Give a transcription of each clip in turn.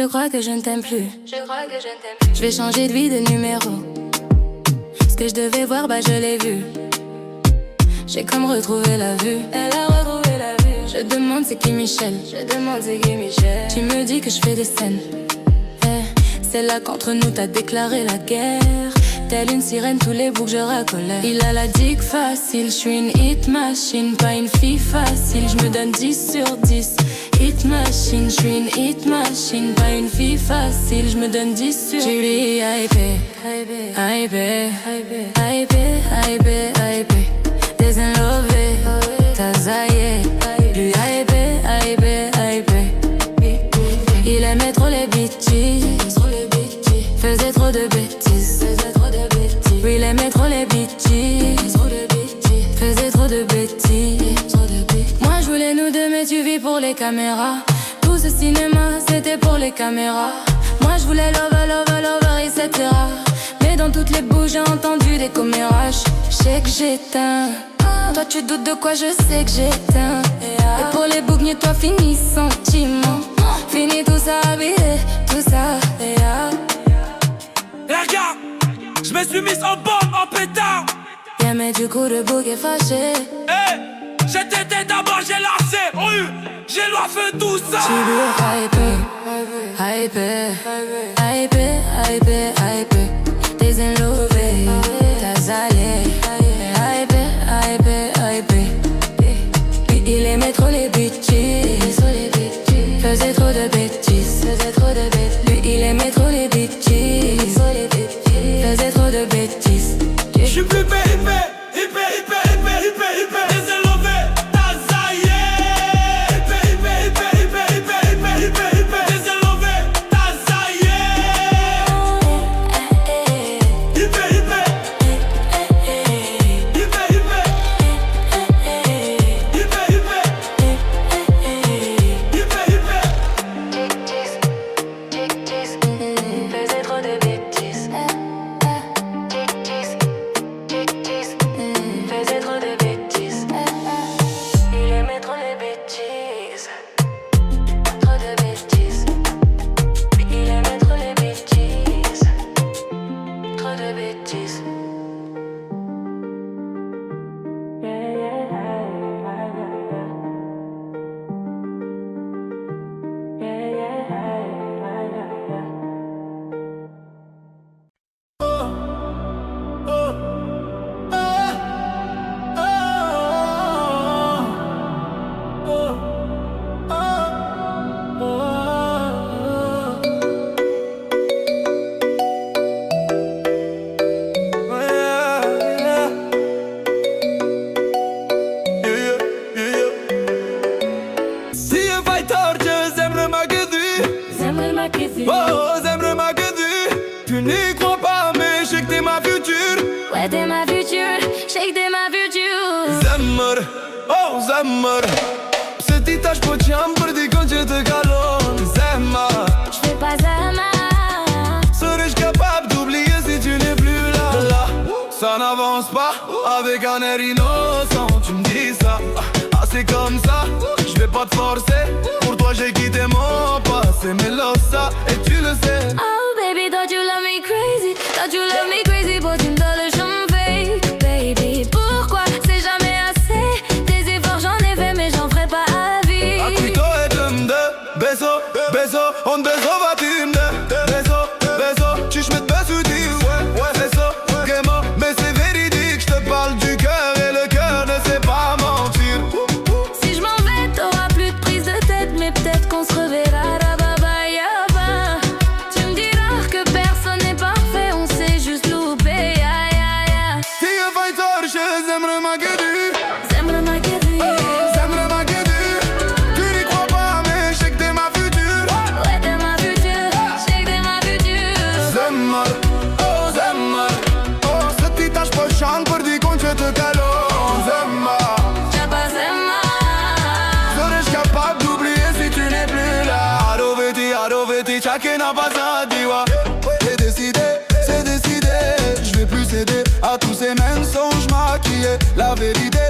Je crois que je ne t'aime plus. Je vais changer de vie, de numéro. Ce que je devais voir, bah je l'ai vu. J'ai comme retrouvé la vue. Elle a retrouvé la vue. Je demande c'est qui Michel. Tu me dis que je fais des scènes. C'est là qu'entre nous t'as déclaré la guerre. Telle une sirène, tous les bouts que je racolais. Il a la dick facile, je suis une hit machine. Pas une fille facile, je me donne 10 sur 10. Hit machine, je suis une hit machine. Pas une fille facile, je me donne 10 sur 10. Tu lui hypé, hypé, hypé, hypé. Désenlové, t'as zaillé. Lui hypé, hypé, hypé. Il aimait trop les bitches, faisait trop de bêtises. Oui, il aimait trop les bitches, faisait trop de bêtises. Moi je voulais nous deux mais tu vis pour les caméras. Tout ce cinéma c'était pour les caméras. Moi je voulais lover, etc. Mais dans toutes les bouches j'ai entendu des commérages. Je sais que j'éteins. Toi tu doutes de quoi, je sais que j'éteins. Et pour les boucles, toi finis sentiment. Fini tout ça, habillé, tout ça. Regarde, je me suis mise en bombe, en pétard. Yeah, mais du coup le bouc est fâché. Hey, j'étais d'abord, j'ai lancé. J'ai loifé tout ça. Tu lui hypé, hypé, hypé. Désenlové, t'as zalé. Hypé. Il aimait trop les bitches, faisait trop de bêtises. Lui il aimait trop les bitches, faisait trop de bêtises. J'suis plus hypé. Désenlové, t'as zaillé. Hypé. Désenlové, t'as zaillé. Hypé. Faisait trop de bêtises. Faisait trop de bêtises. Il aimait trop les bêtises. Trop de bêtises. Il aimait trop les bêtises. Trop de bêtises. Tu n'y crois pas mais je sais que t'es ma future. Ouais t'es ma future, je sais que t'es ma future. Zemmer Petit tache pe geam, părdi când ce te calon Zemmer Je fais pas ça mal. Serais-je capable d'oublier si tu n'es plus là? Ça n'avance pas avec un air innocent. Tu me dis ça, ah c'est comme ça. Je vais pas te forcer, pour toi j'ai quitté mon passé. Mais là ça, et tu le sais. Oh baby, thought you love me crazy. Thought you love me crazy, but tu me donnes le champ fake. Baby, pourquoi c'est jamais assez? Des efforts j'en ai fait mais j'en ferai pas à vie. Acquito elimde, beso, on beso batimde. Beso, tu me te baisse dis ouais, c'est ça, gaiement. Mais c'est véridique, je te parle du cœur et le cœur ne sait pas mentir. Si je m'en vais, t'auras plus de prise de tête, mais peut-être qu'on se reverra. Tu me diras que personne n'est parfait, on s'est juste loupé. Fie fighter, je zemre ma gueule. Zemre ma gueule. Tu n'y crois pas mais je sais que t'es ma future. Ouais t'es ma future, je sais que t'es ma future. Zemmer, oh să ti taci pe șan, părdi când te calon. Zemmer J'ai pas Zemma. Serais-je capable d'oublier si tu n'es plus là? Aroveti, c'ha che n'a pas ça, dis-moi. C'est décidé, je vais plus céder à tous ces mensonges maquillés. La vérité,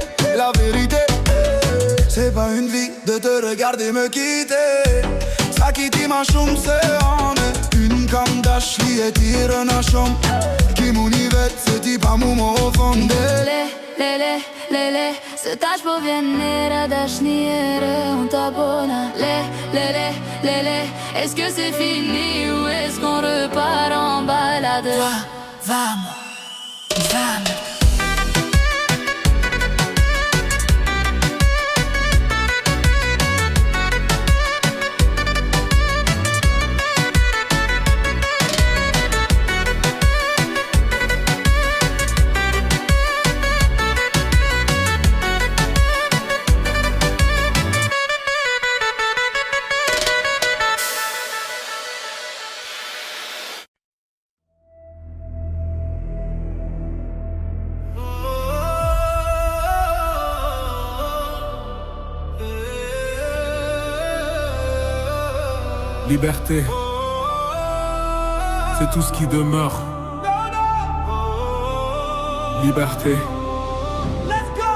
c'est pas une vie de te regarder me quitter. Sakiti mashum se ane Une cam d'ashli et tire nashom Qui m'univet se dit pas mou au fond Lele, se taci po vienere d'ashniere on t'abonne Lele, est-ce que c'est fini ou est-ce qu'on repart en balade? Vamos Liberté, c'est tout ce qui demeure. Liberté. Let's go!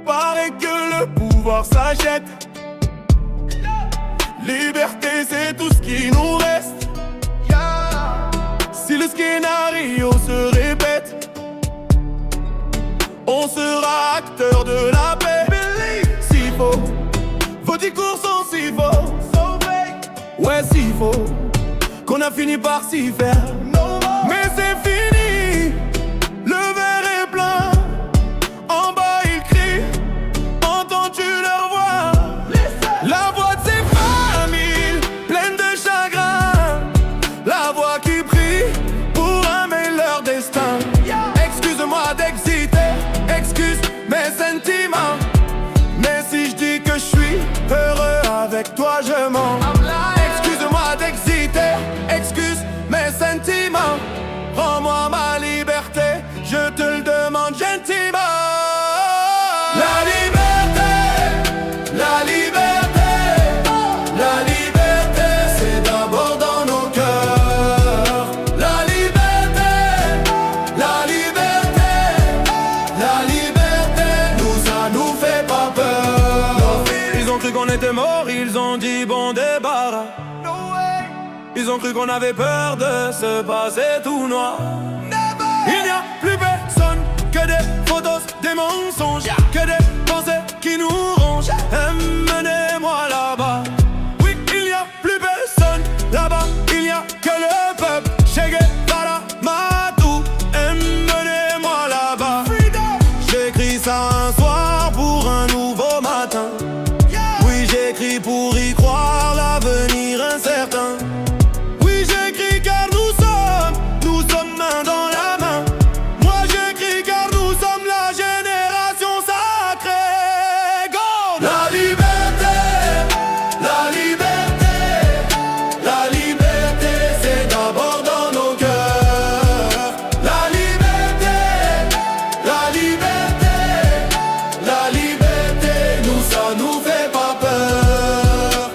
Paraît que le pouvoir s'achète. Liberté, c'est tout ce qui nous reste. Si le scénario se répète, on sera acteur de la paix. S'il faut, vos discours sont si faux. Ouais, s'il faut, qu'on a fini par s'y faire. Mais c'est fini, le verre est plein. En bas ils crient, entends-tu leur voix? La voix de ces familles, pleines de chagrin. La voix qui prie pour aimer leur destin. Excuse-moi d'exiter, excuse mes sentiments. Mais si je dis que je suis heureux avec toi, je mens. Excuse-moi d'exiter, excuse mes sentiments. Rends-moi ma liberté, je te le demande gentiment. La liberté, la liberté, la liberté, c'est d'abord dans nos cœurs. La liberté, la liberté, la liberté, nous ça nous fait pas peur. Ils ont cru qu'on était morts, ils ont dit bon débarras. Ils ont cru qu'on avait peur de se passer tout noir. Il n'y a plus personne que des photos, des mensonges, que des pensées qui nous rongent. Emmenez-moi là-bas. Oui, il n'y a plus personne là-bas. Il n'y a que le peuple. Che Guevara, Matou. Emmenez-moi là-bas. J'écris ça un soir pour un nouveau matin. Oui, j'écris pour y croire, l'avenir incertain. Oui, j'écris car nous sommes main dans la main. Moi j'écris car nous sommes la génération sacrée. Go! La liberté, la liberté, la liberté, c'est d'abord dans nos cœurs. La liberté, la liberté, la liberté, nous ça nous fait pas peur.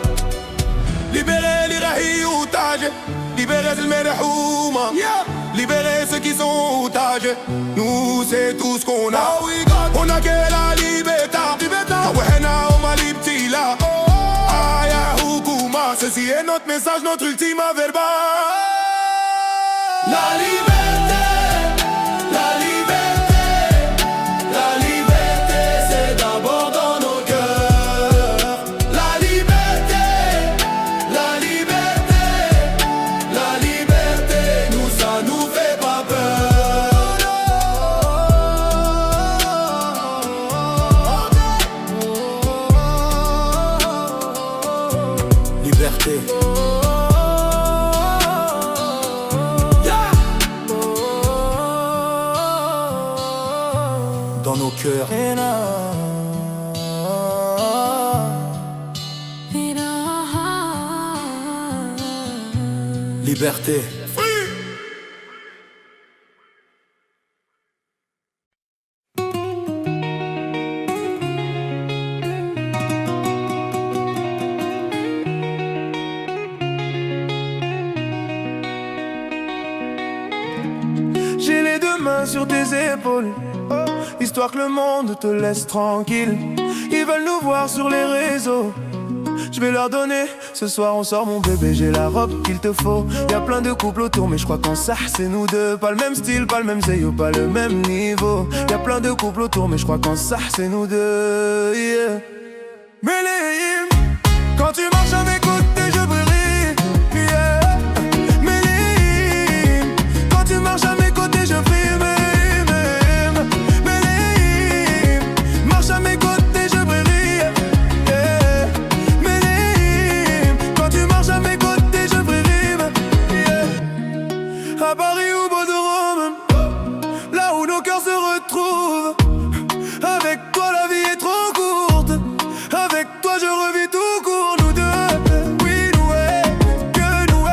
Libérer l'Irahi otage, libérer le Merhouma, libérer ceux qui sont otages. Nous c'est tout ce qu'on a. On a que la liberté. Awehena o malibtila. Aya hukuma. Ceci est notre message, notre ultime verbal. La liberté, la liberté, la liberté, c'est d'abord dans nos cœurs. La liberté, la liberté, la liberté, nous ça nous fait pas peur. Liberté. Dans nos cœurs. Liberté. J'ai les deux mains sur tes épaules, histoire que le monde te laisse tranquille. Ils veulent nous voir sur les réseaux, je vais leur donner. Ce soir on sort mon bébé, j'ai la robe qu'il te faut. Y'a plein de couples autour mais je crois qu'en ça c'est nous deux. Pas le même style, pas le même zeyo, pas le même niveau. Y'a plein de couples autour mais je crois qu'en ça c'est nous deux, yeah. Méléim, quand tu marches à mes côtés je brille, yeah. Méléim, quand tu marches à mes côtés je brille. Méléim, marche à mes côtés je brille, yeah. Méléim, quand tu marches à mes côtés je brille, yeah. À Paris ou Bordeaux, là où nos cœurs se retrouvent. Avec toi la vie est trop courte. Avec toi je revis tout court, nous deux. Oui, nous, que nous,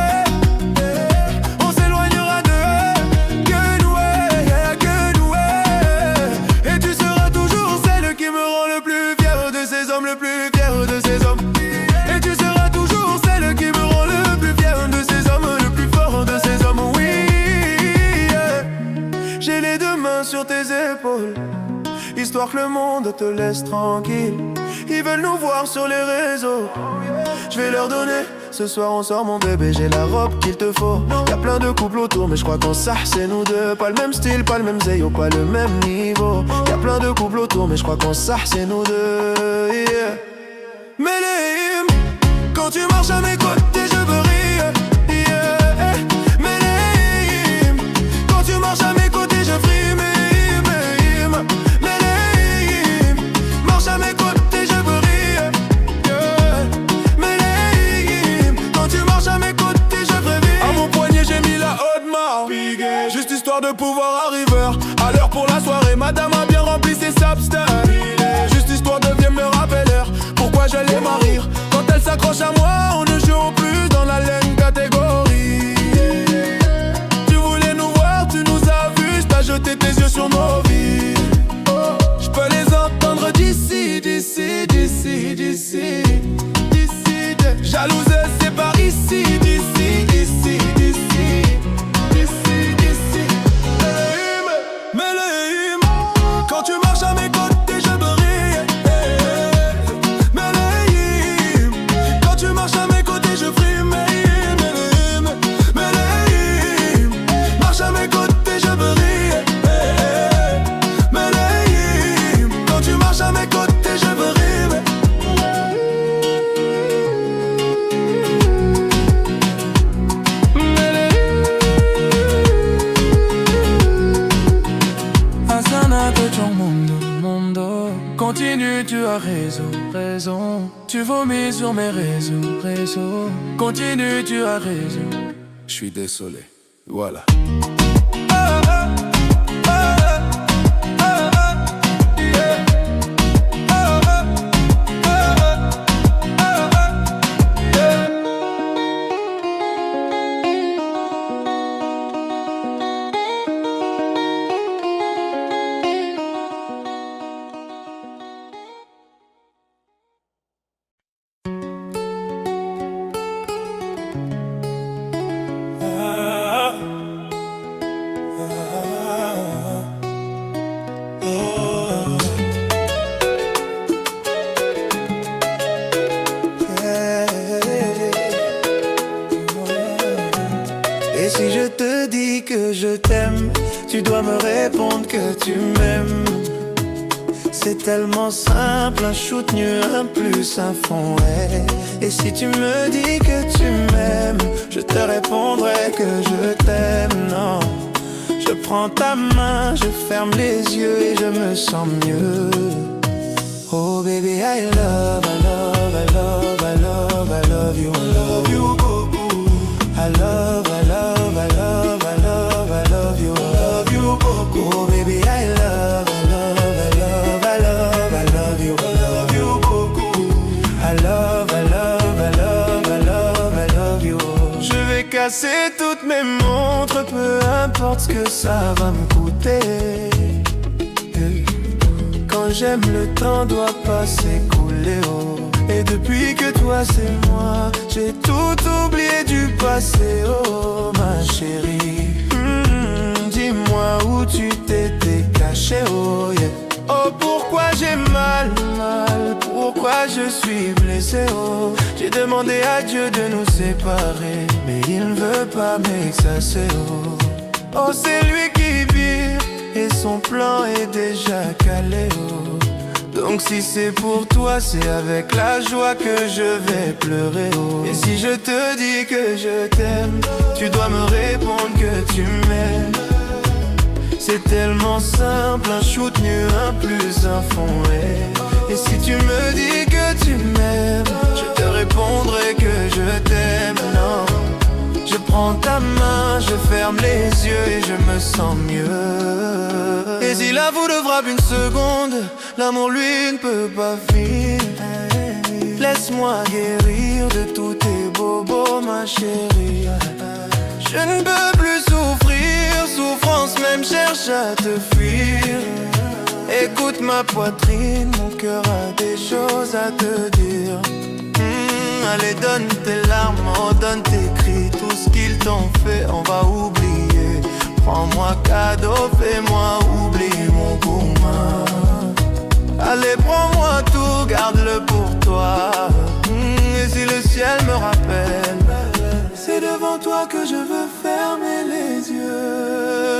on s'éloignera d'eux. Que nous, que nous, et tu seras toujours celle qui me rend le plus fier de ces hommes, le plus fier de ces hommes. Et tu seras toujours celle qui me rend le plus fier de ces hommes, le plus fort de ces hommes, oui, yeah. J'ai les deux mains sur tes épaules, histoire que le monde te laisse tranquille. Ils veulent nous voir sur les réseaux, je vais leur donner. Ce soir on sort mon bébé, j'ai la robe qu'il te faut. Y'a plein de couples autour mais je crois qu'en ça c'est nous deux. Pas le même style, pas le même zeyo, pas le même niveau. Y'a plein de couples autour mais je crois qu'en ça c'est nous deux, yeah. Méléim, quand tu marches à mes côtés je brille, yeah. Méléim, quand tu marches à mes côtés je brille. Marche à mes côtés, je brille, yeah. Méléim, quand tu marches à mes côtés, je brille. À mon poignet, j'ai mis la haute marque, juste histoire de pouvoir arriver à l'heure pour la soirée. Madame a bien rempli ses substances, juste histoire de bien me rappeler pourquoi je l'aime à rire. Quand elle s'accroche à moi, on ne joue plus dans la laine catégorie. Tu voulais nous voir, tu nous as vus, t'as jeté tes yeux sur nos vies. Je peux les entendre d'ici, d'ici, d'ici, d'ici, d'ici. Jalouse, c'est par ici, d'ici, d'ici, d'ici, d'ici, d'ici. Méléim, quand tu marches à mes côtés, je brille. Méléim, quand tu marches à mes côtés, je brille. Méléim, Méléim, marche à mes côtés, je brille. À mes côtés, je veux rire. Asana de ton mundo. Continue, tu as raison. Tu vomis sur mes réseaux. Continue, tu as raison. Je suis désolé, voilà. Et si je te dis que je t'aime, tu dois me répondre que tu m'aimes. C'est tellement simple, un shoot nu, un plus, un fond, ouais. Et si tu me dis que tu m'aimes, je te répondrai que je t'aime, non. Je prends ta main, je ferme les yeux et je me sens mieux. Oh baby, I love, I love, I love, I love, I love you, I love you, I love, I love, I love, I love, I love you, I love you, oh baby, I love, I love, I love, I love, I love you, I love you, I love, I love, I love, I love, I love you. Je vais casser toutes mes montres, peu importe ce que ça va me coûter. Quand j'aime, le temps doit pas s'écouler, oh. Et depuis que toi c'est moi, j'ai tout oublié du passé, oh ma chérie. Dis-moi où tu t'étais caché, oh yeah. Oh pourquoi j'ai mal, pourquoi je suis blessé, oh. J'ai demandé à Dieu de nous séparer, mais il ne veut pas m'exaucer, oh. Oh, c'est lui qui vire, et son plan est déjà calé, oh. Donc si c'est pour toi, c'est avec la joie que je vais pleurer, oh. Et si je te dis que je t'aime, tu dois me répondre que tu m'aimes. C'est tellement simple, un shoot nu, un plus, un fond, et si tu me dis que tu m'aimes, je te répondrai que je t'aime, non. Je prends ta main, je ferme les yeux et je me sens mieux. Et si la foudre frappe une seconde, l'amour lui ne peut pas finir. Laisse-moi guérir de tous tes bobos, ma chérie. Je ne peux plus souffrir, souffrance même cherche à te fuir. Écoute ma poitrine, mon cœur a des choses à te dire. Allez, donne tes larmes, oh, donne tes cris. Tout ce qu'ils t'ont fait, on va oublier. Prends-moi cadeau, fais-moi oublier mon gourmand. Allez, prends-moi tout, garde-le pour toi. Et si le ciel me rappelle, c'est devant toi que je veux fermer les yeux.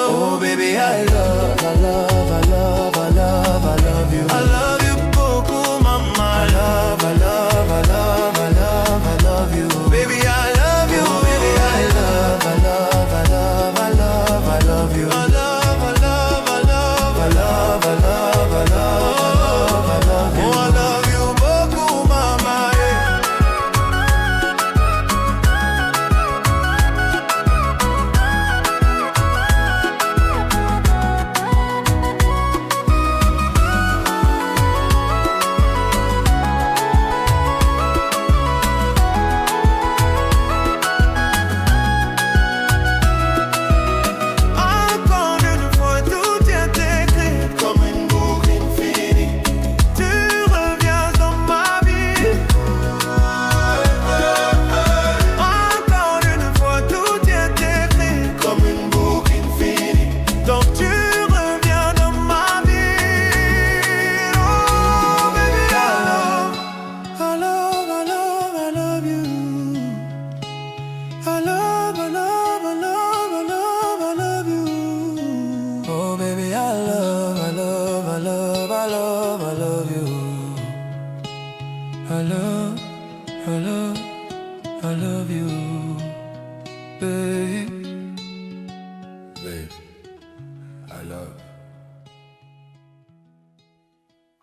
Oh baby, I love, I love, I love, I love, I love you. I love you beaucoup, mama. I love, I love, I love, I love, I love you. Baby, I love you, baby, I love, I love, I love, I love, I love you. I love, I love, I love, I love, I love, I love, I love, I love you. Oh, I love you beaucoup, mama.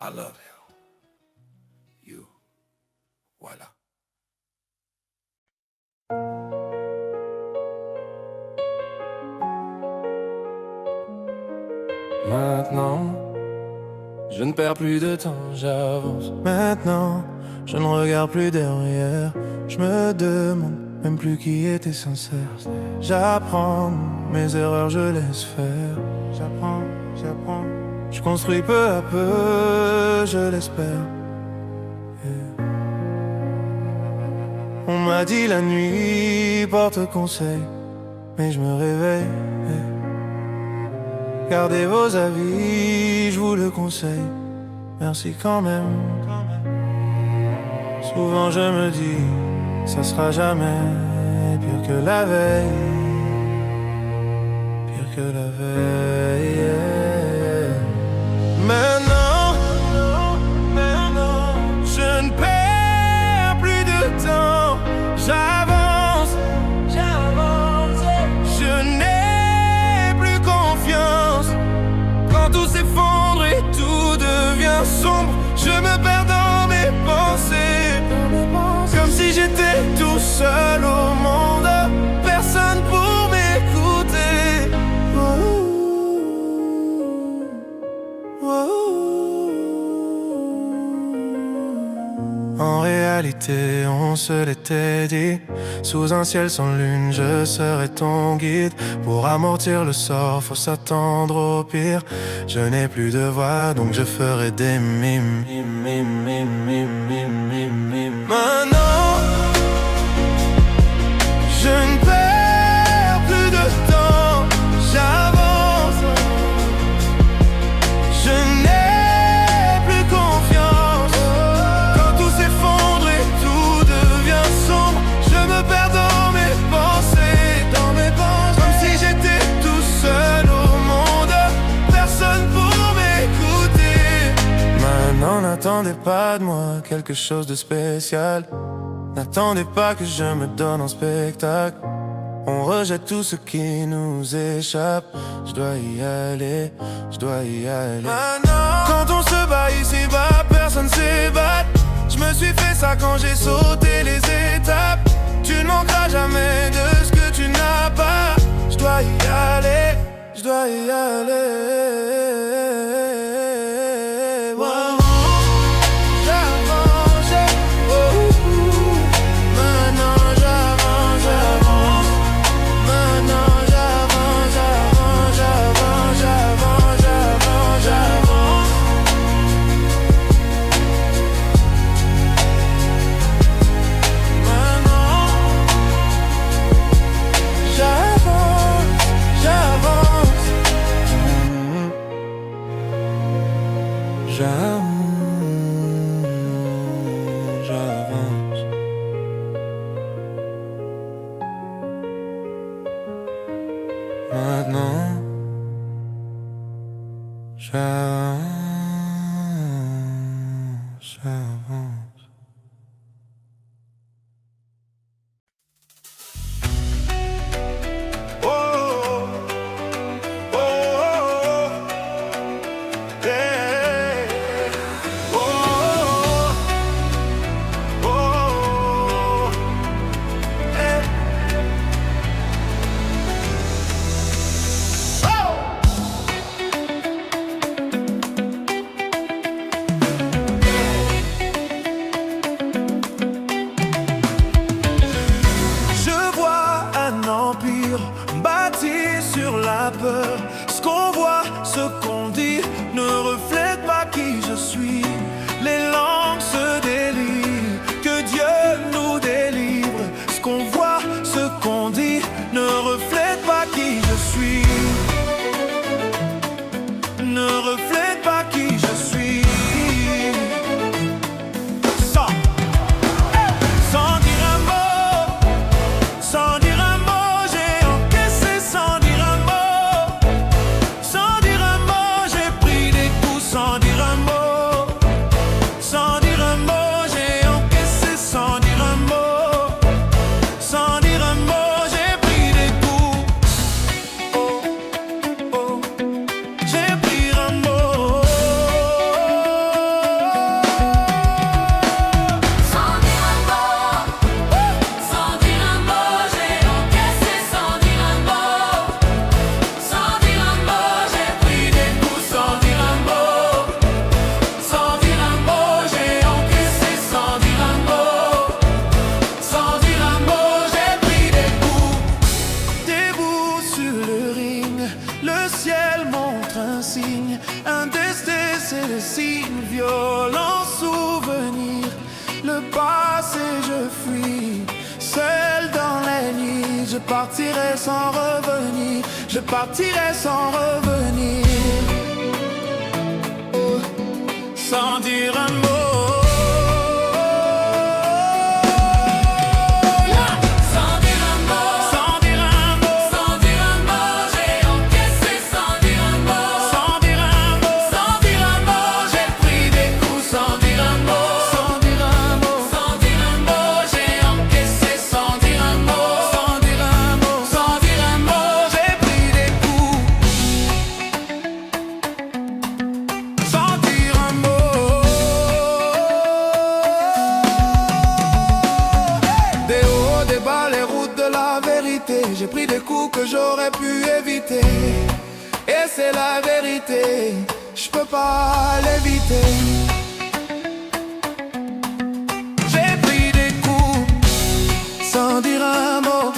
I love you. You. Voilà. Maintenant, je ne perds plus de temps, j'avance. Maintenant, je ne regarde plus derrière. Je me demande même plus qui était sincère. J'apprends mes erreurs, je laisse faire. J'apprends. Je construis peu à peu, je l'espère. On m'a dit la nuit porte conseil, mais je me réveille. Gardez vos avis, je vous le conseille. Merci quand même. Souvent je me dis, ça sera jamais pire que la veille. Pire que la veille. Maintenant, je ne perds plus de temps. J'avance. Je n'ai plus confiance. Quand tout s'effondre et tout devient sombre, je me perds dans mes pensées. Comme si j'étais tout seul au monde, personne pour m'écouter. En réalité, on se l'était dit. Sous un ciel sans lune, je serai ton guide. Pour amortir le sort, faut s'attendre au pire. Je n'ai plus de voix, donc je ferai des mimes. Maintenant, je ne perds plus de temps. J'avance. Je n'ai plus confiance. N'attendez pas de moi quelque chose de spécial. N'attendez pas que je me donne en spectacle. On rejette tout ce qui nous échappe. Je dois y aller, je dois y aller. Maintenant, quand on se bat ici-bas, personne s'ébat. Je me suis fait ça quand j'ai sauté les étapes. Tu ne manqueras jamais de ce que tu n'as pas. Je dois y aller, je dois y aller. Maintenant, j'avance, j'avance. Oh, oh, oh, oh, yeah. Oh, oh, oh, yeah. Peur. Ce qu'on voit, ce qu'on dit ne reflète pas qui je suis. Les langues se délient, que Dieu nous délivre. Ce qu'on voit, ce qu'on dit ne reflète pas qui je suis. Ne reflète pas qui je suis. Sans dire un mot, sans dire un mot, j'ai encaissé sans dire un mot. Un destin, c'est le signe, violent souvenir. Le passé, je fuis, seul dans les nuits. Je partirai sans revenir, je partirai sans revenir. Oh, sans dire un mot. J'ai pris des coups que j'aurais pu éviter. Et c'est la vérité, je peux pas l'éviter. J'ai pris des coups sans dire un mot.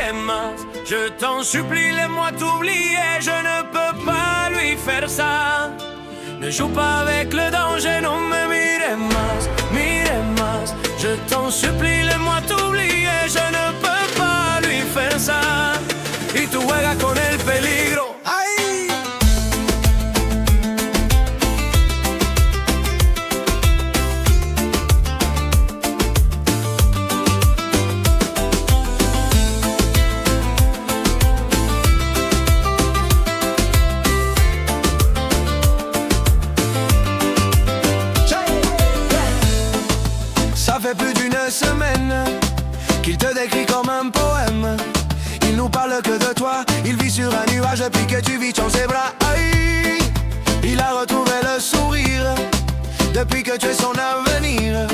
mires más. Je t'en supplie, laisse-moi t'oublier. Je ne peux pas lui faire ça. Ne joue pas avec le danger, no me mires más, mires más. Je t'en supplie, laisse-moi t'oublier. Je ne peux pas lui faire ça. Y tú juegas con el peligro. ¡Ay! Ça fait plus d'une semaine qu'il te décrit comme un poème. Il nous parle que de toi, il vit sur un nuage depuis que tu vis dans ses bras. Aïe, il a retrouvé le sourire depuis que tu es son avenir.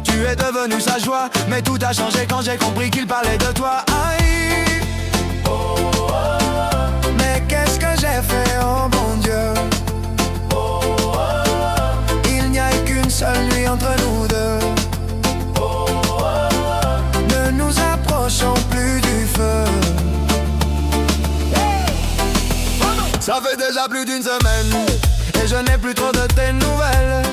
Tu es devenu sa joie, mais tout a changé quand j'ai compris qu'il parlait de toi. Aïe, oh, oh, oh. Mais qu'est-ce que j'ai fait, oh mon Dieu. Oh, oh, oh. Il n'y a eu qu'une seule nuit entre nous deux. Ne nous approchons plus du feu. Ça fait déjà plus d'une semaine et je n'ai plus trop de tes nouvelles.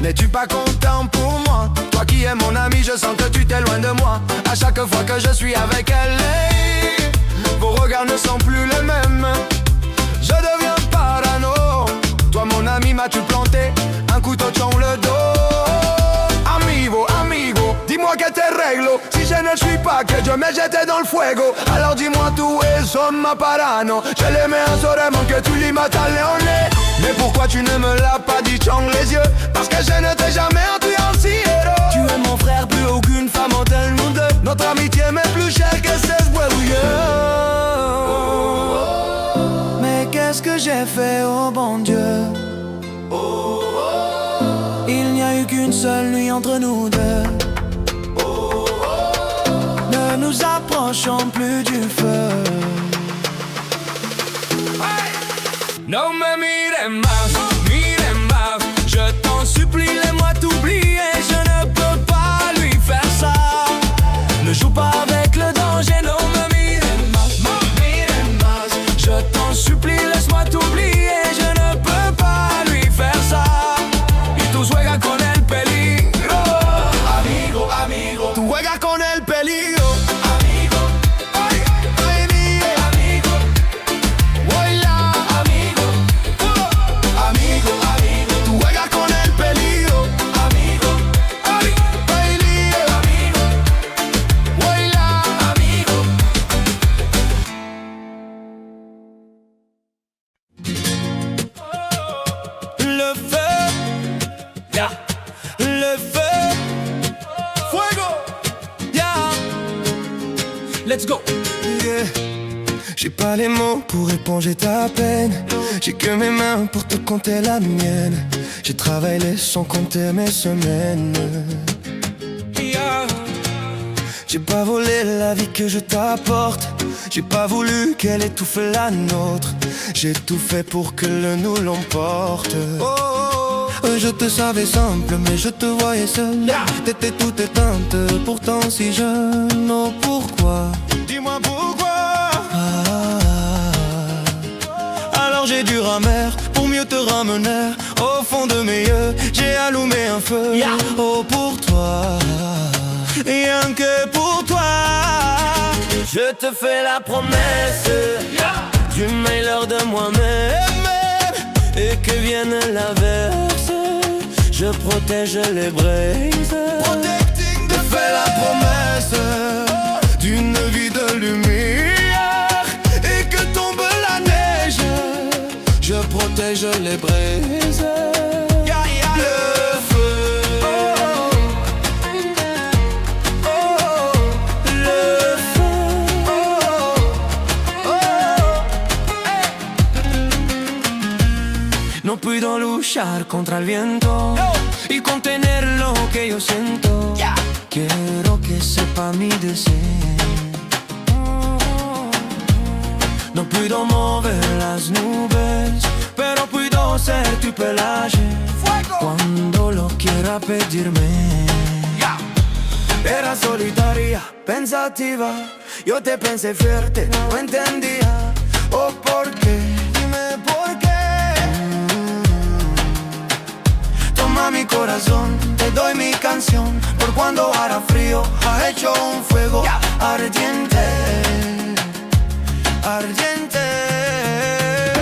N'es-tu pas content pour moi? Toi qui es mon ami, je sens que tu t'éloignes de moi. À chaque fois que je suis avec elle, hey, vos regards ne sont plus les mêmes. Je deviens parano. Toi mon ami, m'as-tu planté un couteau dans le dos? Amigo, amigo, dis-moi que te réglo. Si je ne suis pas que Dieu me jette dans le fuego. Alors dis-moi tu es somma parano. Je l'aimais assurément que tu lui matas leoné. Mais pourquoi tu ne me l'as pas dit dans les yeux? Parce que je ne t'ai jamais entendu héros. Tu es mon frère, plus aucune femme en tel nous deux. Notre amitié m'est plus chère que 16 bouilleux. Mais qu'est-ce que j'ai fait, oh bon Dieu? Il n'y a eu qu'une seule nuit entre nous deux. Ne nous approchons plus du feu. No me mires más, mires más. Je t'en supplie, laisse-moi t'oublier. Je ne peux pas lui faire ça. Ne joue pas avec le danger, no me mires más, mires más. Je t'en supplie, laisse-moi t'oublier. Je ne peux pas lui faire ça. Y tú juegas con el peligro. Amigo, amigo, tú juegas con el peligro. Let's go. Yeah. J'ai pas les mots pour éponger ta peine. J'ai que mes mains pour te compter la mienne. J'ai travaillé sans compter mes semaines. Yeah. J'ai pas volé la vie que je t'apporte. J'ai pas voulu qu'elle étouffe la nôtre. J'ai tout fait pour que le nous l'emporte. Je te savais simple, mais je te voyais seule. T'étais toute éteinte, pourtant si jeune. Oh pourquoi? Dis-moi pourquoi. Alors j'ai dû ramer pour mieux te ramener. Au fond de mes yeux, j'ai allumé un feu. Oh pour toi, rien que pour toi. Je te fais la promesse du meilleur de moi-même. Et que vienne l'averse, je protège les braises. Protecting te fais la promesse d'une vie de lumière. Et que tombe la neige, je protège les braises. Le feu, le feu, no puedo luchar contra el viento y contener lo que yo siento. Quiero que sepa mi deseo. No puedo mover las nubes, pero puedo ser tu pelaje cuando lo quiera pedirme. Era solitaria, pensativa. Yo te pensé fuerte, no entendía. Oh, ¿por qué? Dime por qué. Toma mi corazón, te doy mi canción. Por cuando hará frío, ha hecho un fuego ardiente, ardiente.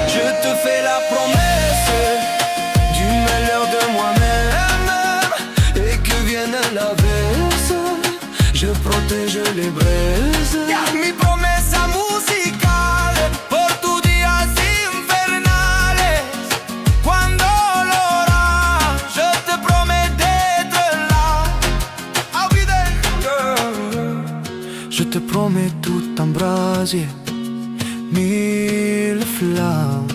Je te fais la promesse du meilleur de moi-même. Et que vienne la baisse, je protège les braises. Mi promesa musicale por tus días infernales. Cuando l'ora, je te promets d'être là. I'll be there. Je te promets tout un brasier, 1000 flammes.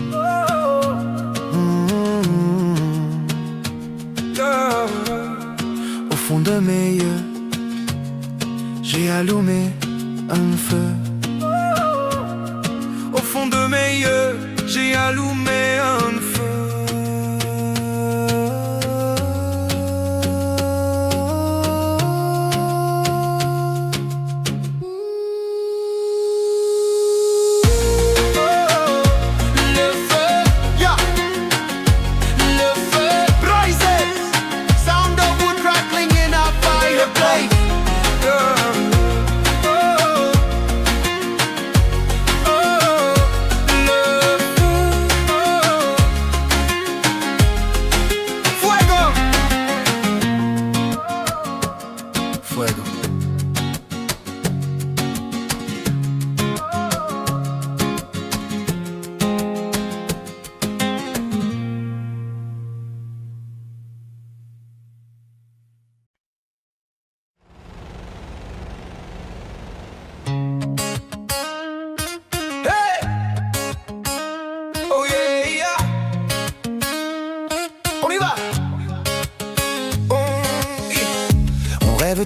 Au fond de mes yeux, j'ai allumé un feu. Au fond de mes yeux, j'ai allumé un feu.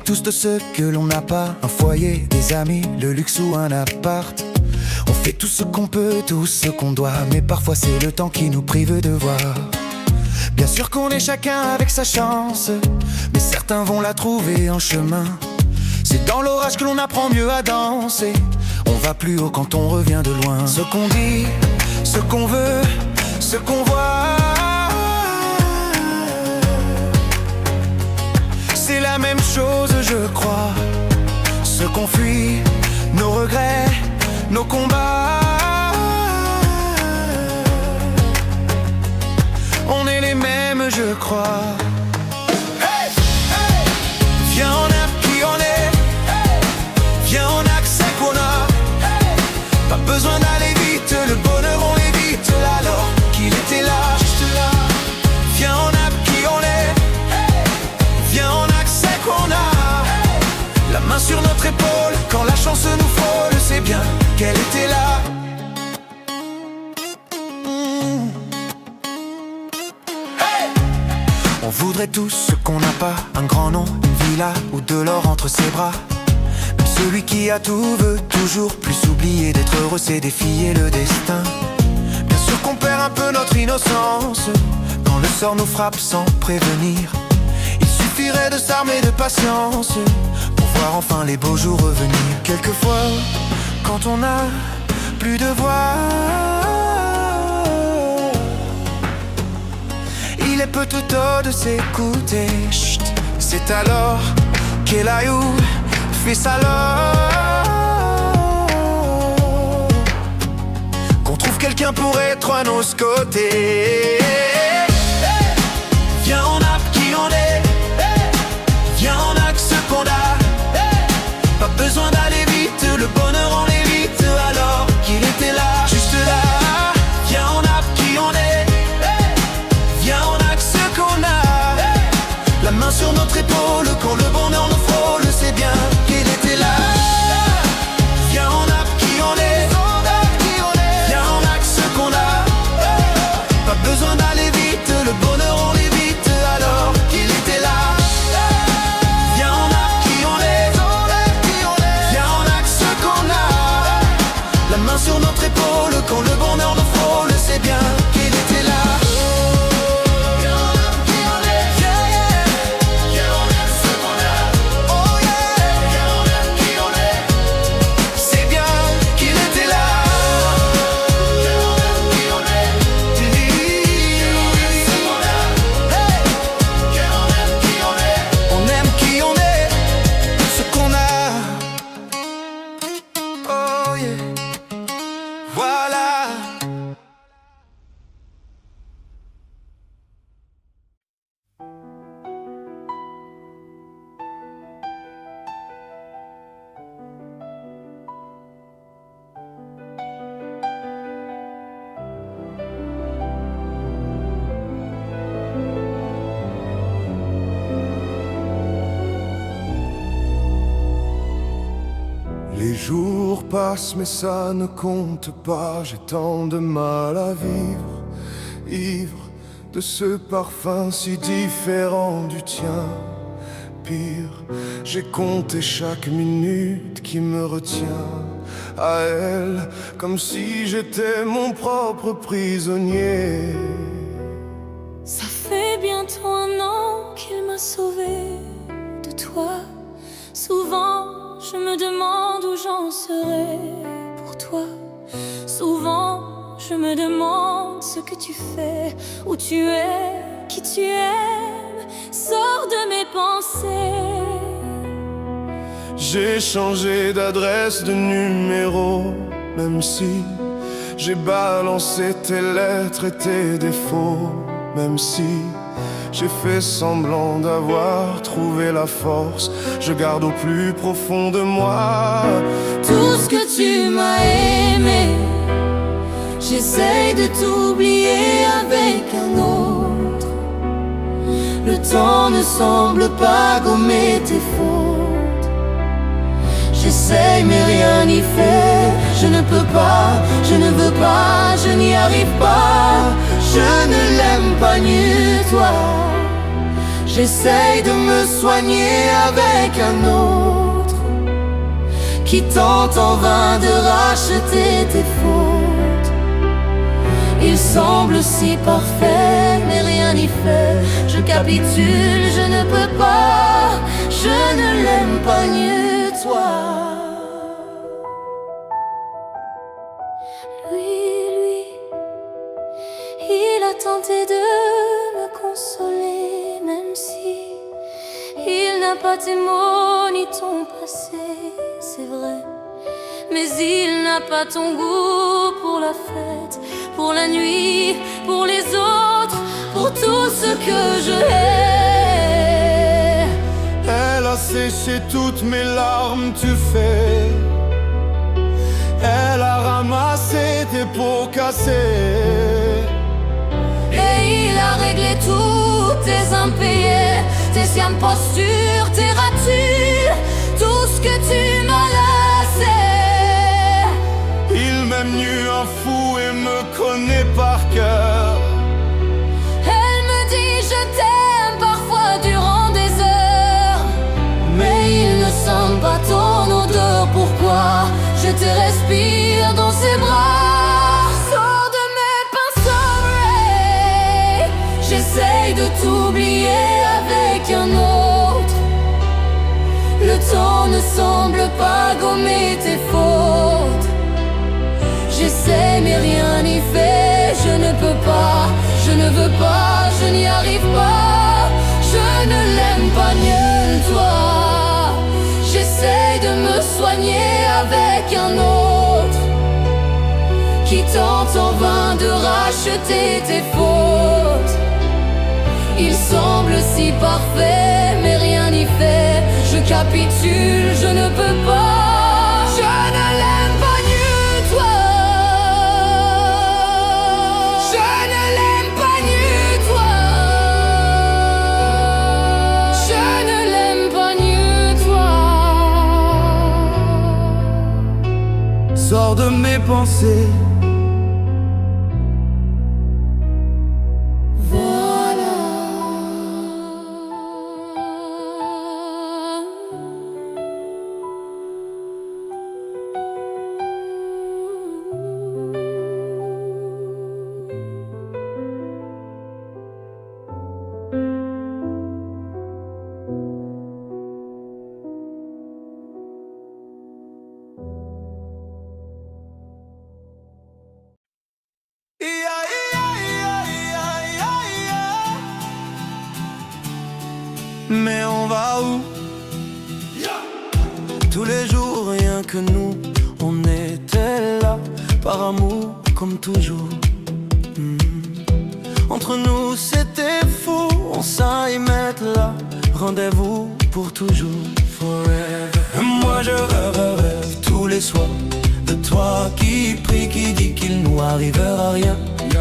Tous de ce que l'on n'a pas, un foyer, des amis, le luxe ou un appart. On fait tout ce qu'on peut, tout ce qu'on doit, mais parfois c'est le temps qui nous prive de voir. Bien sûr qu'on est chacun avec sa chance, mais certains vont la trouver en chemin. C'est dans l'orage que l'on apprend mieux à danser. On va plus haut quand on revient de loin. Ce qu'on dit, ce qu'on veut, ce qu'on voit, c'est la même chose, je crois. Ce qu'on fuit, nos regrets, nos combats, on est les mêmes, je crois. Hey, hey. Viens, on a qui on est. Hey. Viens, on accepte qu'on a. Hey. Pas besoin d'aller vite, le bonheur on l'évite. Alors qu'il était là, juste là. Viens, on a qui on est. Hey. Viens, on accepte qu'on a. Hey. La main sur notre épaule, quand la chance nous frôle, c'est bien qu'elle était là. On voudrait tous ce qu'on n'a pas, un grand nom, une villa ou de l'or entre ses bras. Même celui qui a tout veut toujours plus oublier d'être heureux, c'est défier le destin. Bien sûr qu'on perd un peu notre innocence quand le sort nous frappe sans prévenir. Il suffirait de s'armer de patience pour voir enfin les beaux jours revenir. Quelquefois, quand on n'a plus de voix, il est peu tout tôt de s'écouter. Chut, c'est alors qu'elle a eu fait ça là qu'on trouve quelqu'un pour être à nos côtés. Hey, viens, on a qui on est. Hey, viens, on a que ce qu'on a. Hey, pas besoin d'aller vite, le bonheur on l'évite. Alors qu'il était là, juste là. Viens, on a qui on est. Hey, viens, on a que ce qu'on a. Hey, la main sur notre épaule, quand le bonheur nous frôle, c'est bien qu'il était là. Viens, on a qui on est. Viens, on a que ce qu'on a. Pas besoin d'aller vite. Les jours passent mais ça ne compte pas. J'ai tant de mal à vivre, ivre de ce parfum si différent du tien. Pire, j'ai compté chaque minute qui me retient à elle, comme si j'étais mon propre prisonnier. Ça fait bientôt 1 an qu'il m'a sauvé de toi. Souvent je me demande où j'en serai pour toi. Souvent je me demande ce que tu fais, où tu es, qui tu aimes. Sors de mes pensées. J'ai changé d'adresse, de numéro, même si j'ai balancé tes lettres et tes défauts. Même si j'ai fait semblant d'avoir trouvé la force, je garde au plus profond de moi tout ce que tu m'as aimé. J'essaye de t'oublier avec un autre. Le temps ne semble pas gommer tes fautes. J'essaye mais rien n'y fait. Je ne peux pas, je ne veux pas, je n'y arrive pas. Je ne l'aime pas mieux toi. J'essaye de me soigner avec un autre qui tente en vain de racheter tes fautes. Il semble si parfait, mais rien n'y fait. Je capitule, je ne peux pas. Je ne l'aime pas mieux toi. Lui, il a tenté de me consoler, même si il n'a pas tes mots ni ton passé, c'est vrai. Mais il n'a pas ton goût pour la fête, pour la nuit, pour les autres, pour tout ce que je hais. Elle a séché toutes mes larmes, tu fais. Elle a ramassé tes pots cassés. Et il a réglé tous tes impayés, tes sciennes postures, tes ratures, tout ce que tu m'as laissé. Il m'aime nu un fou et me connaît par cœur. Elle me dit je t'aime parfois durant des heures, mais il ne sent pas ton odeur. Pourquoi je te respire dans ses bras? Sors de mes pinceaux, Ray. J'essaye de t'oublier avec un autre. Le temps ne semble pas gommer tes fautes. J'essaie mais rien n'y fait. Je ne peux pas, je ne veux pas, je n'y arrive pas. Je ne l'aime pas mieux que toi. J'essaie de me soigner avec un autre qui tente en vain de racheter tes fautes. Il semble si parfait, mais rien n'y fait. Je capitule, je ne peux pas. Je ne l'aime pas mieux que toi. Je ne l'aime pas mieux que toi. Je ne l'aime pas mieux que toi. Sors de mes pensées. Mais on va où? Tous les jours, rien que nous, on était là, par amour comme toujours. Entre nous c'était fou, on s'aille mettre là, rendez-vous pour toujours, forever. Moi je rêve tous les soirs de toi qui prie, qui dit qu'il nous arrivera rien.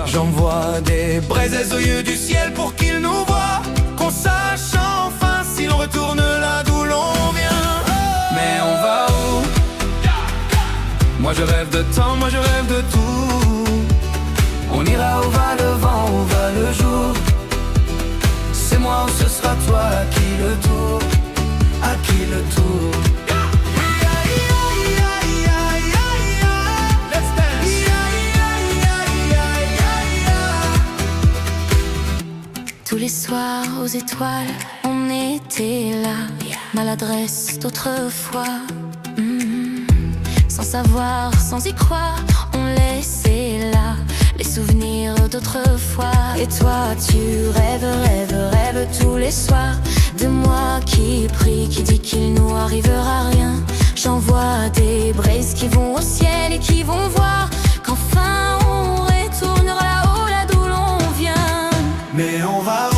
J'envoie des braises aux yeux du ciel pour qu'il nous voie, qu'on sache enfin si l'on retourne là d'où l'on vient. Mais on va où? Moi je rêve de temps, moi je rêve de tout. On ira où va le vent, où va le jour. C'est moi ou ce sera toi, à qui le tour, à qui le tour. Tous les soirs aux étoiles, on était là. Maladresse d'autrefois, sans savoir, sans y croire, on laissait là les souvenirs d'autrefois. Et toi tu rêves, rêves, rêves tous les soirs de moi qui prie, qui dit qu'il nous arrivera rien. J'envoie des braises qui vont au ciel et qui vont voir qu'enfin on retournera là-haut, là d'où l'on vient. Mais on va où?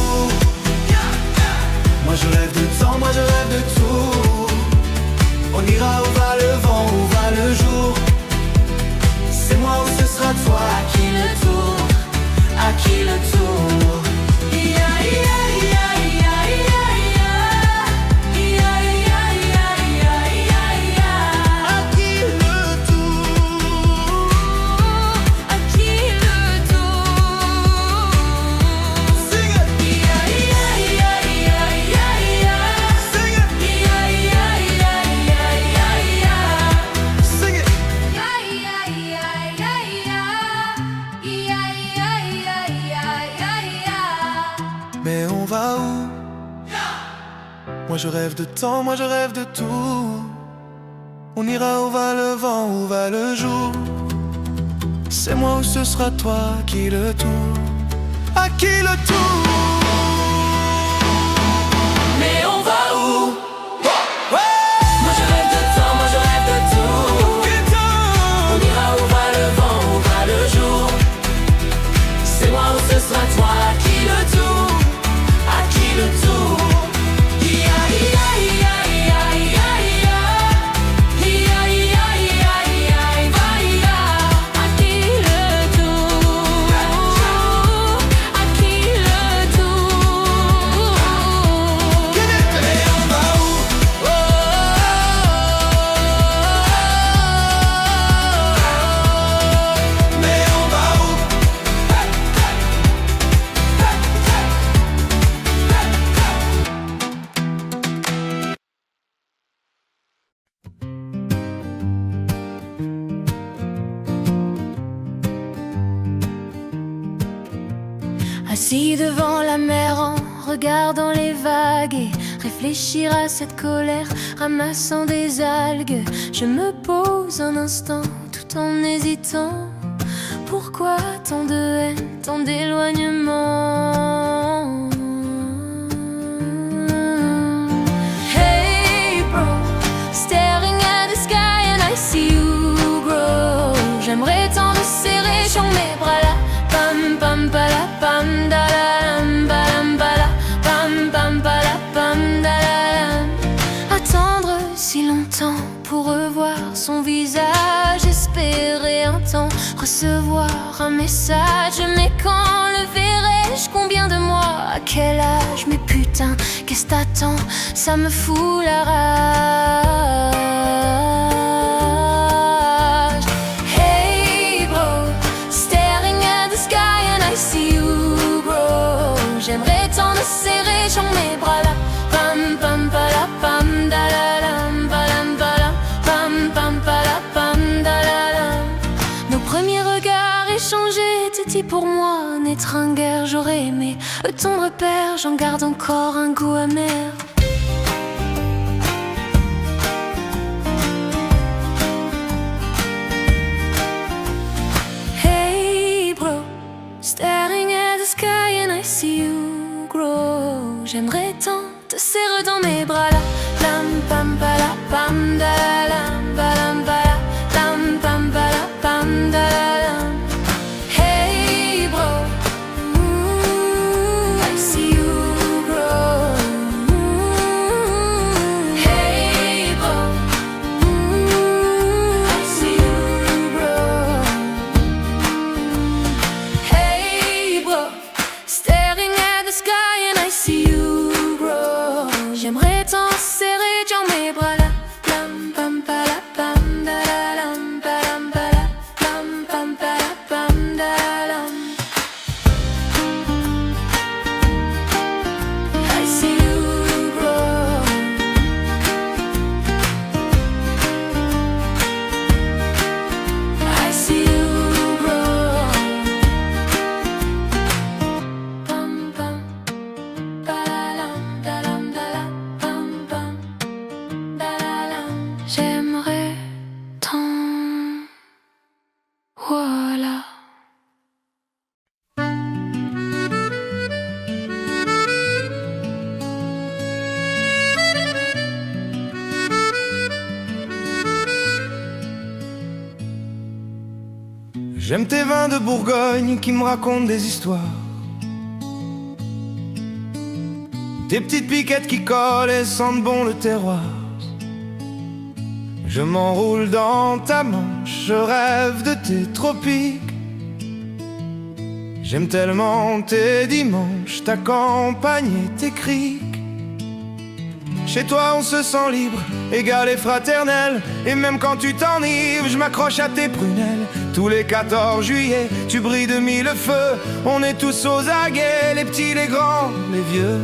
Moi je rêve de temps, moi je rêve de tout. On ira où va le vent, où va le jour. C'est moi ou ce sera toi, à qui le tour, à qui le tour. Mais on va où? Moi je rêve de temps, moi je rêve de tout. On ira où va le vent, où va le jour. C'est moi ou ce sera toi, à qui le tour, à qui le tour. Mais on va où? Moi je rêve de temps, moi je rêve de tout. On ira où va le vent, où va le jour. C'est moi ou ce sera toi, à qui le tour, à qui le tour. Assis devant la mer en regardant les vagues et réfléchir à cette colère, ramassant des algues. Je me pose un instant tout en hésitant. Pourquoi tant de haine, tant d'éloignement? Hey bro, staring at the sky and I see you grow. J'aimerais tant te serrer sur mes bras là. Pam pam pala pam dalam balam bala pam pam pala pam dalam. Attendre si longtemps pour revoir son visage, espérer un temps recevoir un message. Mais quand le verrai-je? Combien de mois? À quel âge? Mais putain, qu'est-ce t'attends? Ça me fout la rage. Hey bro, staring at the sky and I see you grow. J'aimerais tant te serrer sur mes bras là. Pam pam pala pam dalalam balam balam pam pam pala pam dalalam. Nos premiers regards échangés étaient dit pour moi n'être un guerre. J'aurais aimé ton repère, j'en garde encore un goût amer. Hey bro, staring at the sky and I see you grow. J'aimerais tant te serrer dans mes bras là. Lam pam pala pam dalam balam bala lam pam pala pam dalam. Hey bro, I see you grow. J'aime tes vins de Bourgogne qui me racontent des histoires. Tes petites piquettes qui collent et sentent bon le terroir. Je m'enroule dans ta manche, je rêve de tes tropiques. J'aime tellement tes dimanches, ta campagne et tes criques. Chez toi on se sent libre, égal et fraternel. Et même quand tu t'enivres, je m'accroche à tes prunelles. Tous les 14 juillet, tu brilles de mille feux. On est tous aux aguets, les petits, les grands, les vieux.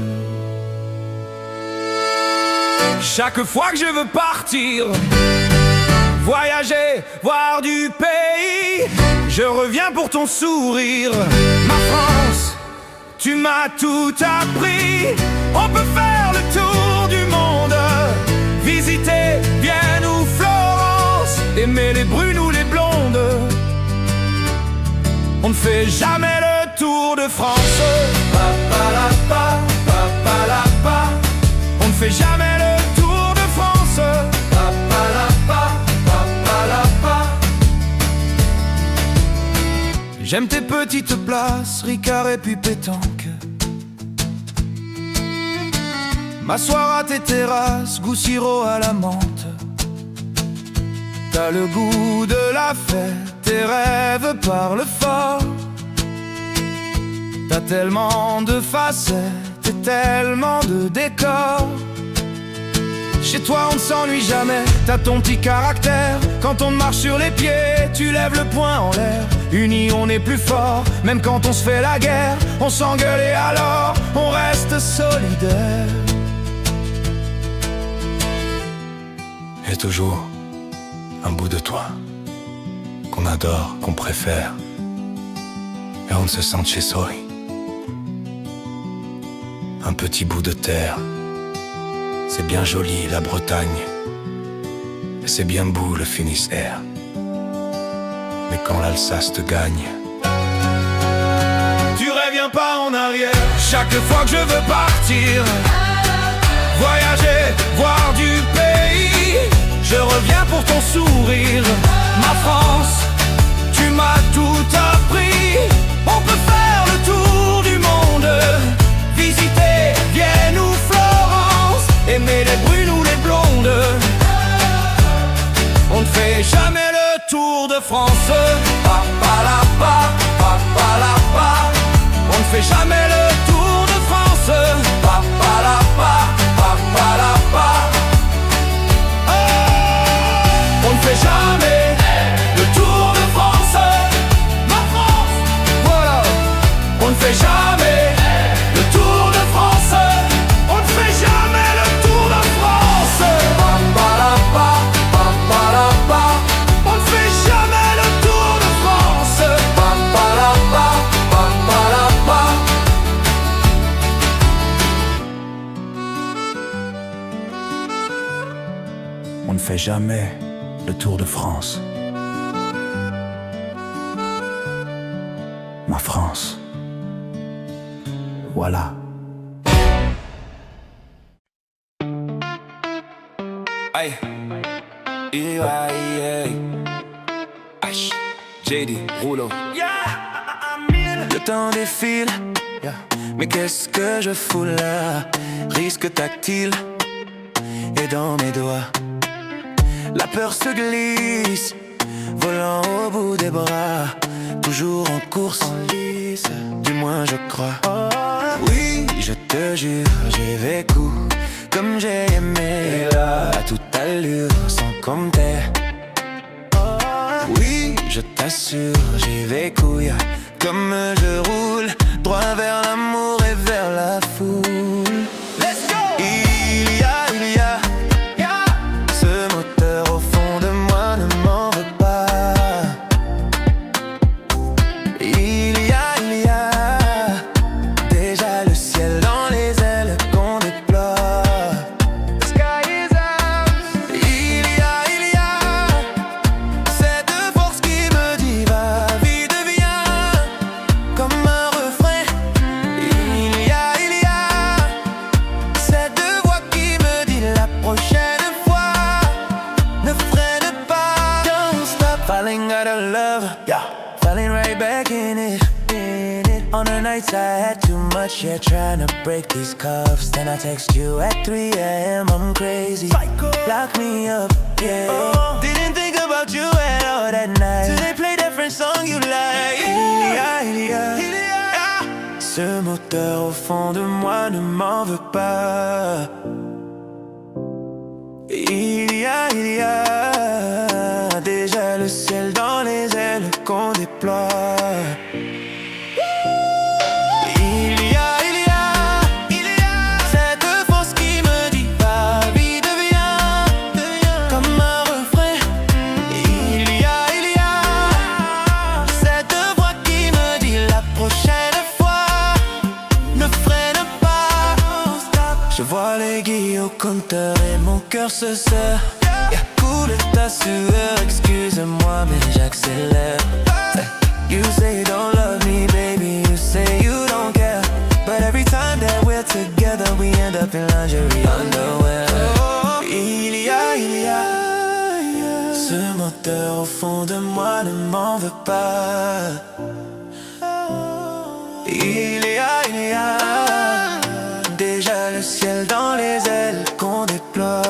Chaque fois que je veux partir, voyager, voir du pays, je reviens pour ton sourire. Ma France, tu m'as tout appris. On peut faire le tour du monde, visiter Vienne ou Florence, aimer les brunes ou les blondes. On ne fait jamais le tour de France. Pa-pa-la-pa, pa-pa-la-pa. On ne fait jamais le tour de France. Pa-pa-la-pa, pa-pa-la-pa. J'aime tes petites places, Ricard et puis pétanque. M'asseoir à tes terrasses, goût sirop à la menthe. T'as le goût de la fête, tes rêves parlent fort. T'as tellement de facettes et tellement de décors. Chez toi on ne s'ennuie jamais, t'as ton petit caractère. Quand on marche sur les pieds, tu lèves le poing en l'air. Unis on est plus fort, même quand on se fait la guerre. On s'engueule et alors on reste solidaire. Et toujours un bout de toi qu'on adore, qu'on préfère, et on se sent chez soi. Un petit bout de terre, c'est bien joli la Bretagne, et c'est bien beau le Finistère. Mais quand l'Alsace te gagne, tu reviens pas en arrière. Chaque fois que je veux partir, voyager, voir du pays, je reviens pour ton sourire. Ma France, tu m'as tout appris. On peut faire le tour du monde, visiter Vienne ou Florence, aimer les brunes ou les blondes. On ne fait jamais le tour de France. Pa-pa-la-pa, pa-pa-la-pa. On ne fait jamais le tour de France. Pa-pa-la-pa, pa-pa-la-pa. On ne fait jamais le tour de France. Ma France, voilà. On ne fait jamais le tour de France. On ne fait jamais le tour de France. Pa-pa-la-pa, pa-pa-la-pa. On ne fait jamais le tour de France. Pa-pa-la-pa, pa-pa-la-pa. on ne fait jamais le tour de France. Ma France, voilà. Aïe, JD, Rouleau. Le temps défile, mais qu'est-ce que je fous là? Risque tactile, et dans mes doigts la peur se glisse, volant au bout des bras. Toujours en course, en lice, du moins je crois. Oui, je te jure, j'ai vécu comme j'ai aimé, à toute allure, sans compter. Oui, je t'assure, j'ai vécu comme je roule, droit vers l'amour et vers la foule. Let's go! Il y a ce moteur au fond de moi, ne m'en veux pas. Il y a déjà le ciel dans les ailes qu'on déploie. The sky is ours. Il y a cette force qui me dit va, vie devient comme un refrain. Il y a cette voix qui me dit la prochaine fois ne freine pas. Don't stop falling out of love, falling right back in it. On the nights I had too much, yeah, trying to break these cuffs. Then I text you at 3 a.m. I'm crazy. Lock me up, yeah. Didn't think about you at all that night. Till they play that French song you like. Il y a ce moteur au fond de moi, ne m'en veux pas. Il y a déjà le ciel dans les ailes qu'on déploie. Il y a cette force qui me dit va vite, deviens comme un refrain. Il y a cette voix qui me dit la prochaine fois ne freine pas. Je vois l'aiguille au compteur et mon cœur se serre. Coule ta sueur, excuse-moi mais j'accélère. You say you don't love me, baby, you say you don't care. But every time that we're together, we end up in lingerie underwear. Il y a ce moteur au fond de moi, ne m'en veux pas. Il y a déjà le ciel dans les ailes qu'on déploie.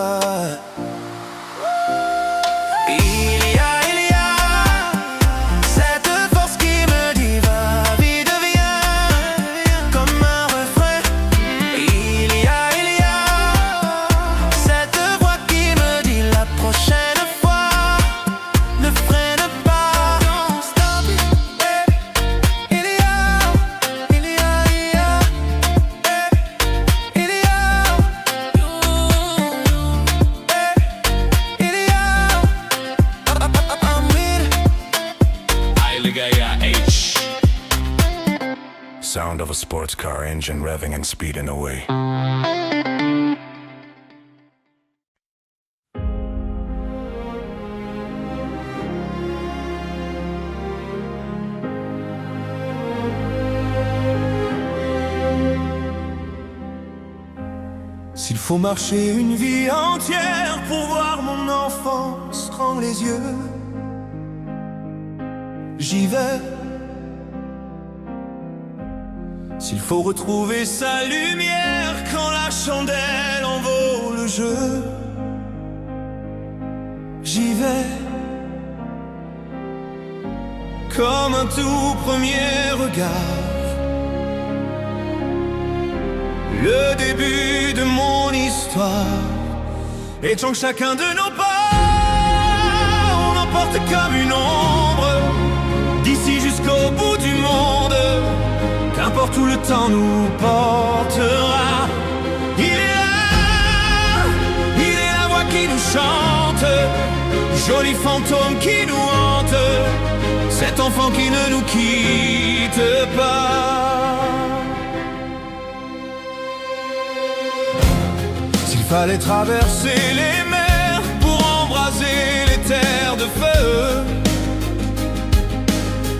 Sound of a sports car engine revving and speeding away. S'il faut marcher une vie entière pour voir mon enfance rendre les yeux, j'y vais. S'il faut retrouver sa lumière quand la chandelle en vaut le jeu, j'y vais. Comme un tout premier regard, le début de mon histoire. Et tant que chacun de nos pas, on emporte comme une ombre, d'ici jusqu'au bout du monde. Qu'importe où le temps nous portera, il est la voix qui nous chante, joli fantôme qui nous hante, cet enfant qui ne nous quitte pas. S'il fallait traverser les mers pour embraser les terres de feu,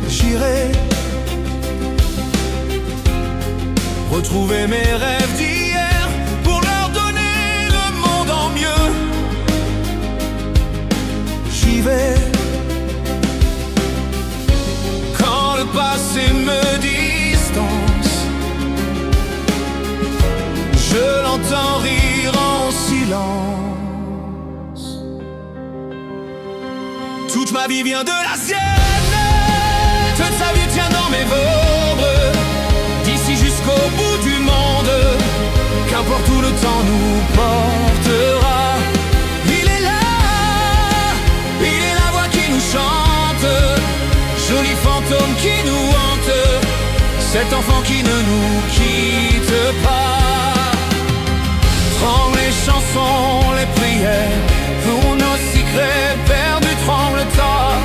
j'irai. Retrouver mes rêves d'hier pour leur donner le monde en mieux. J'y vais. Quand le passé me distance, je l'entends rire en silence. Toute ma vie vient de la sienne, toute sa vie tient dans mes membres. Jusqu'au bout du monde, qu'importe où le temps nous portera, il est la voix qui nous chante, joli fantôme qui nous hante, cet enfant qui ne nous quitte pas. Tremble les chansons, les prières, pour nos secrets perdus tremble le temps.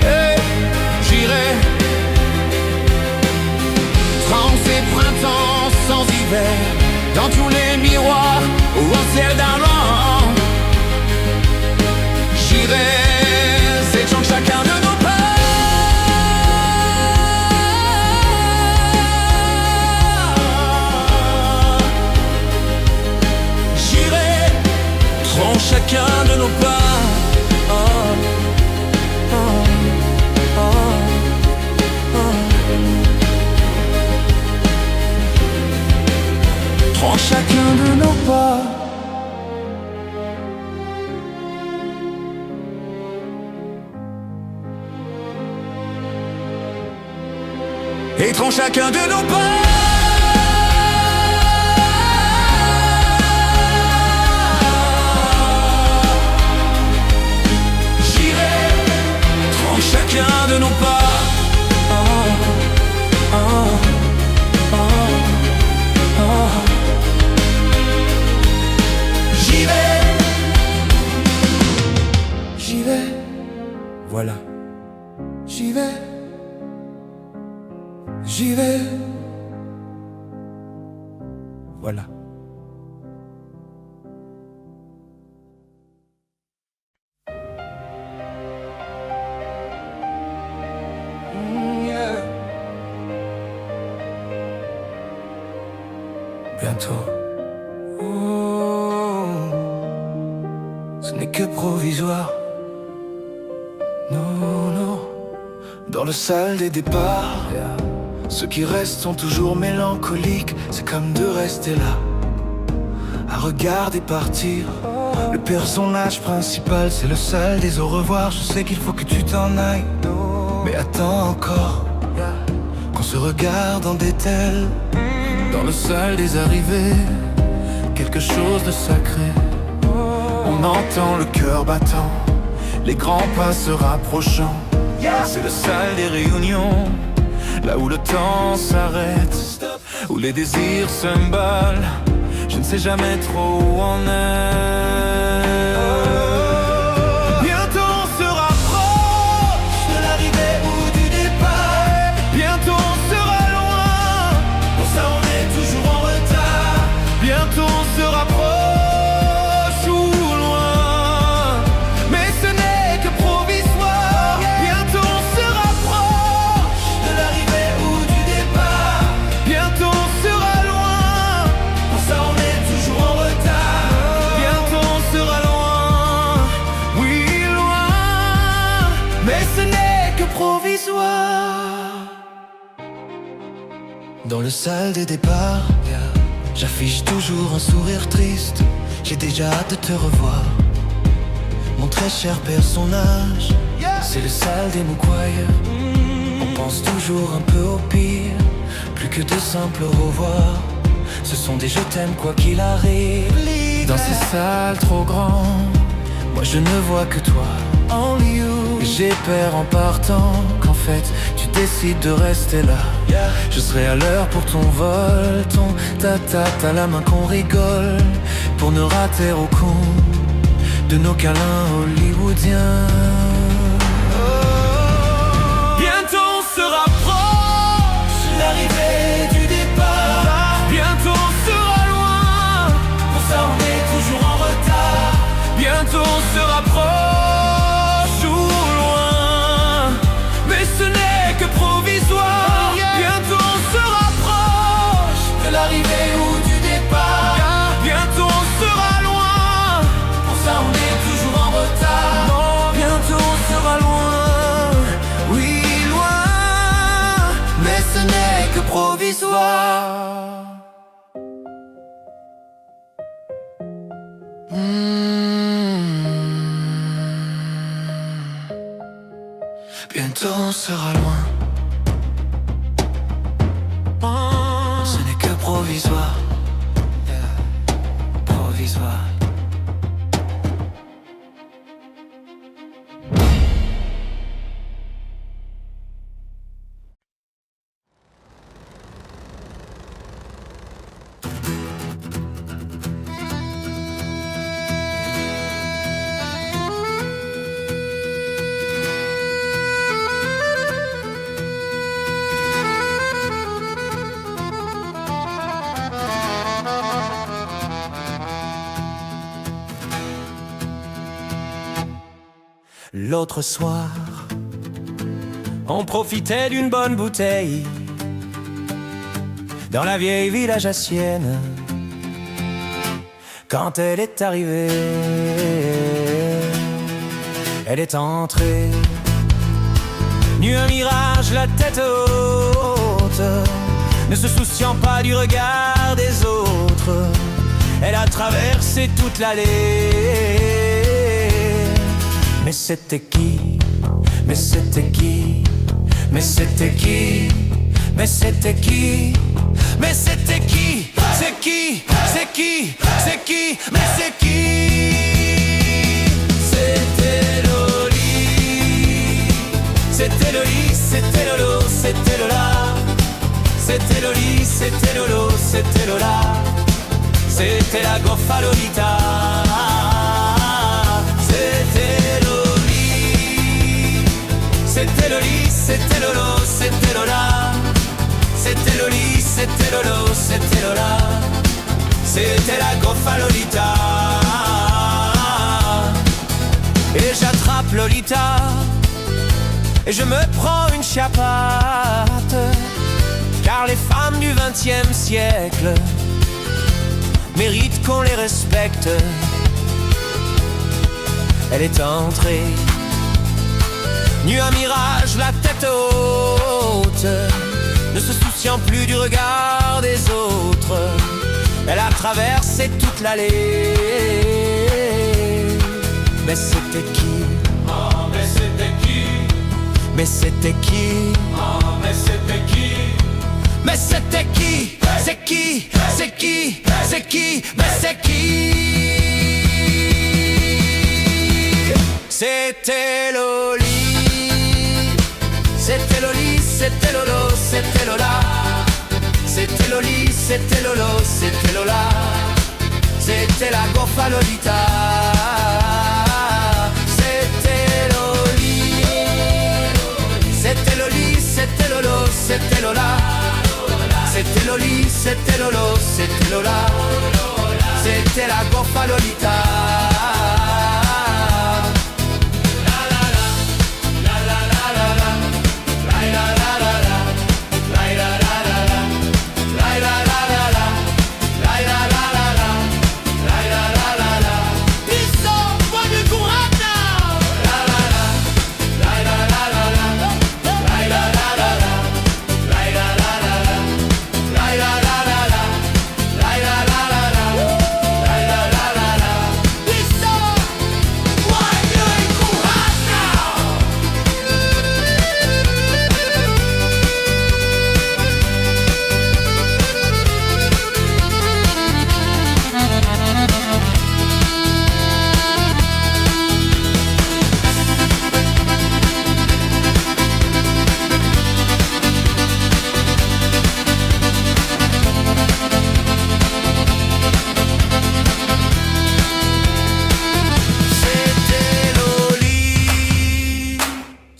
Et j'irai ces printemps sans hiver, dans tous les miroirs ou en ciel d'argent. J'irai, c'est chacun de nos pas. J'irai, chacun de nos pas. Oh, oh, oh. et trahons chacun de nos pas. Chacun de nos pas. J'y vais. J'y vais, Voilà. j'y vais, j'y vais. Voilà. Bientôt. Oh, ce n'est que provisoire. Non, non. Dans le salle des départs, ceux qui restent sont toujours mélancoliques. C'est comme de rester là, à regarder partir. Le personnage principal, c'est le seul des au revoir. Je sais qu'il faut que tu t'en ailles, mais attends encore qu'on se regarde en détail. Dans le salle des arrivées, quelque chose de sacré. On entend le cœur battant, les grands pas se rapprochant. C'est le salle des réunions, là où le temps s'arrête, où les désirs s'emballent. Je ne sais jamais trop où on est. Bientôt on se rapproche de l'arrivée ou du départ. Bientôt on sera loin, pour ça on est toujours en retard. Bientôt on se rapproche ou loin, mais ce n'est que provisoire. Bientôt on se rapproche de l'arrivée ou du départ. Bientôt on sera loin, pour ça on est toujours en retard. Bientôt on sera loin, oui loin, mais ce n'est que provisoire. Dans le salle des départs, j'affiche toujours un sourire triste. J'ai déjà hâte de te revoir, mon très cher personnage. C'est le salle des Moukoyer. On pense toujours un peu au pire, plus que de simples au revoir. Ce sont des je t'aime quoi qu'il arrive. Dans ces salles trop grandes, moi je ne vois que toi, only you. Et j'ai peur en partant qu'en fait tu décides de rester là. Je serai à l'heure pour ton vol, ton ta la main qu'on rigole, pour ne rater aucun de nos câlins hollywoodiens. Bientôt on se rapproche de l'arrivée du départ. Bientôt on sera loin, pour ça on est toujours en retard. Bientôt on se rapproche ou loin, mais ce n'est que provisoire. Bientôt on se rapproche de l'arrivée ou du départ. Bientôt on sera loin, pour ça on est toujours en retard. Bientôt on sera loin, oui loin, mais ce n'est que provisoire. Bientôt on sera loin, ce n'est que provisoire, provisoire. L'autre soir, on profitait d'une bonne bouteille dans la vieille ville alsacienne. Quand elle est arrivée, elle est entrée, nue un mirage, la tête haute, ne se souciant pas du regard des autres. Elle a traversé toute l'allée. Mais c'était qui? Mais c'était qui? Mais c'était qui? Mais c'était qui? Mais c'était qui? C'est qui? C'est qui? C'est qui? Mais c'est qui? C'était Loli. C'était Loli, c'était Lolo, c'était Lola. C'était Loli, c'était Lolo, c'était Lola. C'était la goffa Lolita. C'était Loli. C'était Loli, c'était Lolo, c'était Lola. C'était Loli, c'était Lolo, c'était Lola. C'était la goffa Lolita. Et j'attrape Lolita et je me prends une chiappate. Car les femmes du XXe siècle méritent qu'on les respecte. Elle est entrée, nue à mirage, la tête haute, ne se souciant plus du regard des autres. Elle a traversé toute l'allée. Mais c'était qui? Oh, mais c'était qui? Mais c'était qui? Oh, mais c'était qui? Mais c'était qui? C'est qui? C'est qui? C'est qui? Mais c'est qui? C'était Loli. C'était Loli, c'était Lolo, c'était Lola. C'était Loli, c'était Lolo, c'était Lola. C'était la goffa Lolita. C'était Loli. C'était Loli, c'était Lolo, c'était Lola. C'était Loli, c'était Lolo, c'était Lola. C'était la goffa Lolita.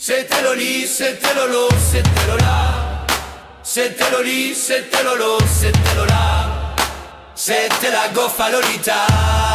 C'était Loli, c'était Lolo, c'était Lola. C'était Loli, c'était Lolo, c'était Lola. C'était la goffa Lolita.